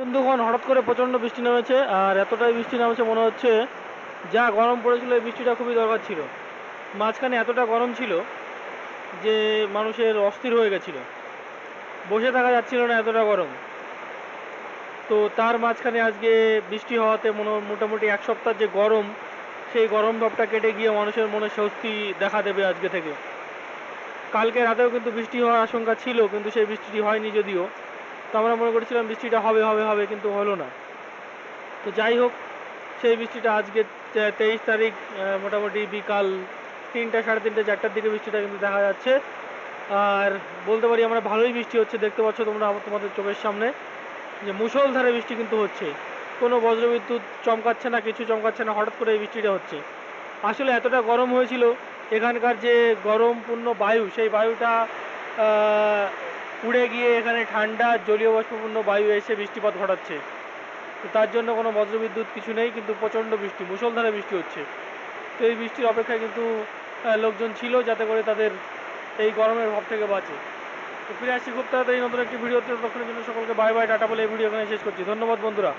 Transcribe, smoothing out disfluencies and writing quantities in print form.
বন্ধুগণ, হঠাৎ করে প্রচণ্ড বৃষ্টি নেমেছে। আর এতটাই বৃষ্টি নামছে মনে হচ্ছে যা গরম পড়েছিল এই বৃষ্টিটা খুবই দরকার ছিল। মাঝখানে এতটা গরম ছিল যে মানুষের অস্থির হয়ে গেছিল, বসে থাকা যাচ্ছিল না, এতটা গরম। তো তার মাঝখানে আজকে বৃষ্টি হওয়াতে মোটামুটি এক সপ্তাহ যে গরম, সেই গরম ভাবটা কেটে গিয়ে মানুষের মনে স্বস্তি দেখা দেবে আজকে থেকে। কালকে রাতেও কিন্তু বৃষ্টি হওয়ার আশঙ্কা ছিল, কিন্তু সেই বৃষ্টিটি হয়নি যদিও। তো আমরা মনে করেছিলাম বৃষ্টিটা হবে হবে হবে, কিন্তু হলো না। তো যাই হোক, সেই বৃষ্টিটা আজকে 23 তারিখ মোটামুটি বিকাল 3টা, সাড়ে 3টে, 4টার দিকে বৃষ্টিটা কিন্তু দেখা যাচ্ছে। আর বলতে পারি আমরা ভালোই বৃষ্টি হচ্ছে, দেখতে পাচ্ছ তোমরা তোমাদের চোখের সামনে যে মুষলধারে বৃষ্টি কিন্তু হচ্ছে। কোনো বজ্রবিদ্যুৎ চমকাচ্ছে না, কিছু চমকাচ্ছে না, হঠাৎ করে এই বৃষ্টিটা হচ্ছে। আসলে এতটা গরম হয়েছিল, এখানকার যে গরমপূর্ণ বায়ু, সেই বায়ুটা উড়ে গিয়ে এখানে ঠান্ডা জলীয় বাষ্পপূর্ণ বায়ু এসে বৃষ্টিপাত ঘটাচ্ছে। তো তার জন্য কোনো বজ্রবিদ্যুৎ কিছু নেই, কিন্তু প্রচণ্ড বৃষ্টি, মুষলধারে বৃষ্টি হচ্ছে। তো এই বৃষ্টির অপেক্ষায় কিন্তু লোকজন ছিল, যাতে করে তাদের এই গরমের ভাব থেকে বাঁচে। তো ফিরে আসছি খুব তাড়াতাড়ি নতুন একটি ভিডিওতে। ততক্ষণের জন্য সকলকে বাই বাই, টাটা বলে এই ভিডিও এখানে শেষ করছি। ধন্যবাদ বন্ধুরা।